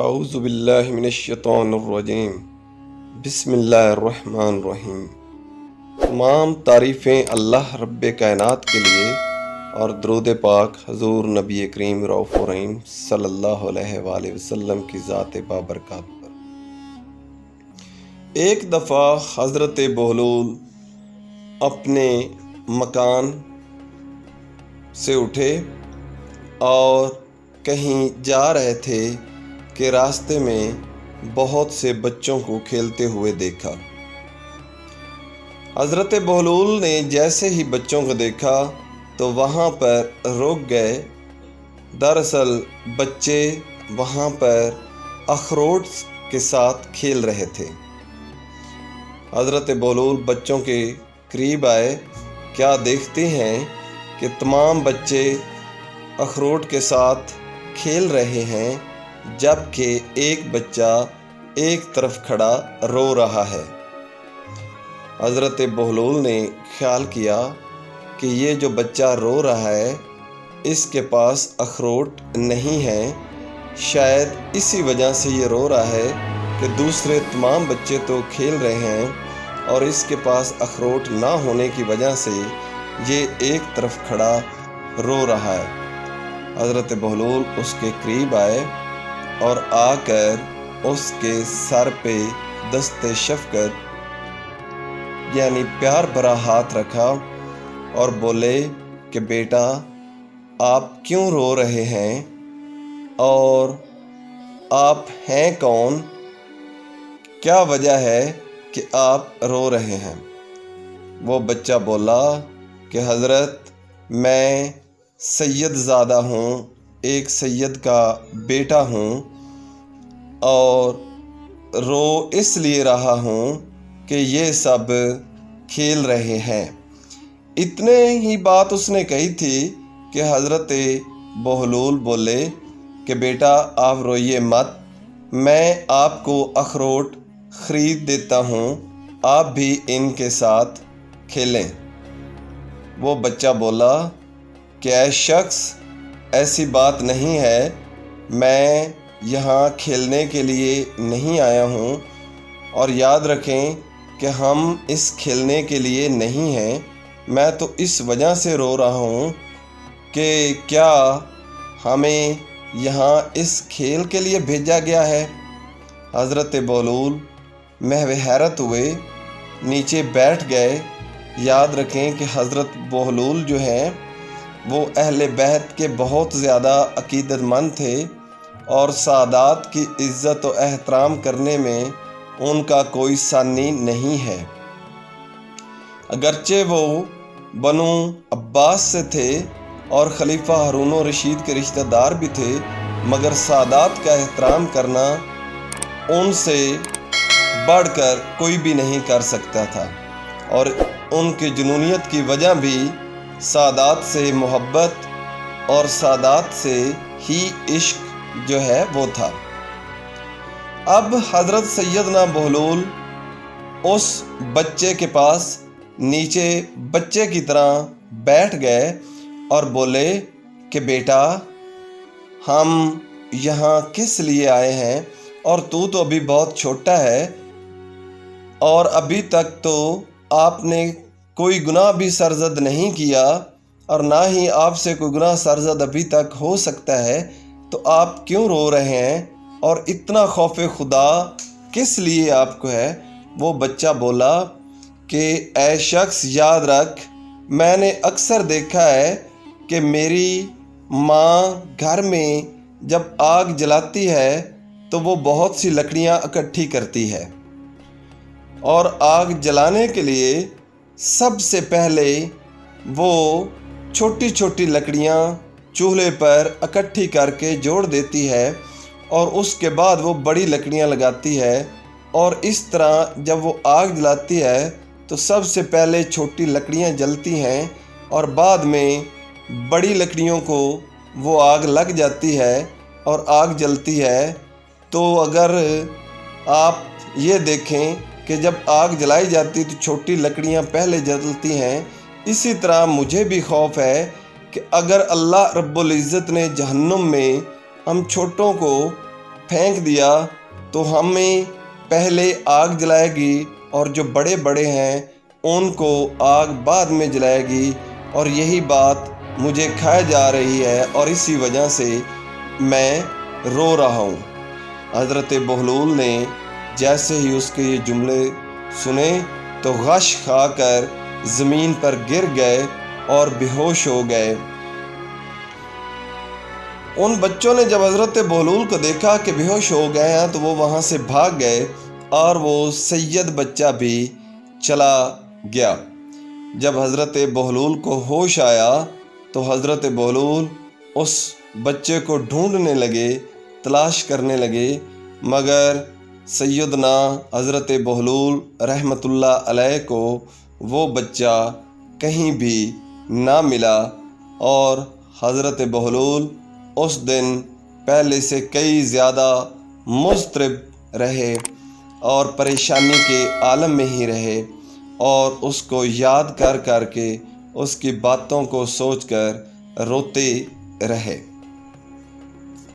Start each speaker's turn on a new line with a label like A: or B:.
A: اعوذ باللہ من الشیطان الرجیم بسم اللہ الرحمن الرحیم۔ تمام تعریفیں اللہ رب کائنات کے لیے اور درود پاک حضور نبی کریم رؤوف الرحیم صلی اللہ علیہ وآلہ وسلم کی ذات بابرکات پر۔ ایک دفعہ حضرت بہلول اپنے مکان سے اٹھے اور کہیں جا رہے تھے کہ راستے میں بہت سے بچوں کو کھیلتے ہوئے دیکھا۔ حضرت بہلول نے جیسے ہی بچوں کو دیکھا تو وہاں پر رک گئے۔ دراصل بچے وہاں پر اخروٹ کے ساتھ کھیل رہے تھے۔ حضرت بہلول بچوں کے قریب آئے، کیا دیکھتے ہیں کہ تمام بچے اخروٹ کے ساتھ کھیل رہے ہیں، جبکہ ایک بچہ ایک طرف کھڑا رو رہا ہے۔ حضرت بہلول نے خیال کیا کہ یہ جو بچہ رو رہا ہے اس کے پاس اخروٹ نہیں ہے، شاید اسی وجہ سے یہ رو رہا ہے کہ دوسرے تمام بچے تو کھیل رہے ہیں اور اس کے پاس اخروٹ نہ ہونے کی وجہ سے یہ ایک طرف کھڑا رو رہا ہے۔ حضرت بہلول اس کے قریب آئے اور آ کر اس کے سر پہ دست شفقت یعنی پیار بھرا ہاتھ رکھا اور بولے کہ بیٹا آپ کیوں رو رہے ہیں اور آپ ہیں کون؟ کیا وجہ ہے کہ آپ رو رہے ہیں؟ وہ بچہ بولا کہ حضرت میں سید زادہ ہوں، ایک سید کا بیٹا ہوں اور رو اس لیے رہا ہوں کہ یہ سب کھیل رہے ہیں۔ اتنے ہی بات اس نے کہی تھی کہ حضرت بہلول بولے کہ بیٹا آپ روئیے مت، میں آپ کو اخروٹ خرید دیتا ہوں، آپ بھی ان کے ساتھ کھیلیں۔ وہ بچہ بولا کہ اے شخص ایسی بات نہیں ہے، میں یہاں کھیلنے کے لیے نہیں آیا ہوں، اور یاد رکھیں کہ ہم اس کھیلنے کے لیے نہیں ہیں، میں تو اس وجہ سے رو رہا ہوں کہ کیا ہمیں یہاں اس کھیل کے لیے بھیجا گیا ہے؟ حضرت بہلول محو حیرت ہوئے، نیچے بیٹھ گئے۔ یاد رکھیں کہ حضرت بہلول جو ہیں وہ اہل بیت کے بہت زیادہ عقیدت مند تھے اور سادات کی عزت و احترام کرنے میں ان کا کوئی ثانی نہیں ہے۔ اگرچہ وہ بنو عباس سے تھے اور خلیفہ ہارون الرشید کے رشتہ دار بھی تھے، مگر سادات کا احترام کرنا ان سے بڑھ کر کوئی بھی نہیں کر سکتا تھا، اور ان کی جنونیت کی وجہ بھی سادات سے محبت اور سادات سے ہی عشق جو ہے وہ تھا۔ اب حضرت سیدنا بہلول اس بچے کے پاس نیچے بچے کی طرح بیٹھ گئے اور بولے کہ بیٹا ہم یہاں کس لیے آئے ہیں، اور تو ابھی بہت چھوٹا ہے اور ابھی تک تو آپ نے کوئی گناہ بھی سرزد نہیں کیا اور نہ ہی آپ سے کوئی گناہ سرزد ابھی تک ہو سکتا ہے، تو آپ کیوں رو رہے ہیں اور اتنا خوف خدا کس لیے آپ کو ہے؟ وہ بچہ بولا کہ اے شخص یاد رکھ، میں نے اکثر دیکھا ہے کہ میری ماں گھر میں جب آگ جلاتی ہے تو وہ بہت سی لکڑیاں اکٹھی کرتی ہے، اور آگ جلانے کے لیے سب سے پہلے وہ چھوٹی چھوٹی لکڑیاں چولہے پر اکٹھی کر کے جوڑ دیتی ہے اور اس کے بعد وہ بڑی لکڑیاں لگاتی ہے، اور اس طرح جب وہ آگ جلاتی ہے تو سب سے پہلے چھوٹی لکڑیاں جلتی ہیں اور بعد میں بڑی لکڑیوں کو وہ آگ لگ جاتی ہے اور آگ جلتی ہے۔ تو اگر آپ یہ دیکھیں کہ جب آگ جلائی جاتی تو چھوٹی لکڑیاں پہلے جلتی ہیں، اسی طرح مجھے بھی خوف ہے کہ اگر اللہ رب العزت نے جہنم میں ہم چھوٹوں کو پھینک دیا تو ہمیں پہلے آگ جلائے گی اور جو بڑے بڑے ہیں ان کو آگ بعد میں جلائے گی، اور یہی بات مجھے کھائے جا رہی ہے اور اسی وجہ سے میں رو رہا ہوں۔ حضرت بہلول نے جیسے ہی اس کے یہ جملے سنے تو غش کھا کر زمین پر گر گئے اور بے ہوش ہو گئے۔ ان بچوں نے جب حضرت بہلول کو دیکھا کہ بے ہوش ہو گئے ہیں تو وہ وہاں سے بھاگ گئے اور وہ سید بچہ بھی چلا گیا۔ جب حضرت بہلول کو ہوش آیا تو حضرت بہلول اس بچے کو ڈھونڈنے لگے، تلاش کرنے لگے، مگر سیدنا حضرت بہلول رحمۃ اللہ علیہ کو وہ بچہ کہیں بھی نہ ملا، اور حضرت بہلول اس دن پہلے سے کئی زیادہ مضطرب رہے اور پریشانی کے عالم میں ہی رہے، اور اس کو یاد کر کر کے اس کی باتوں کو سوچ کر روتے رہے۔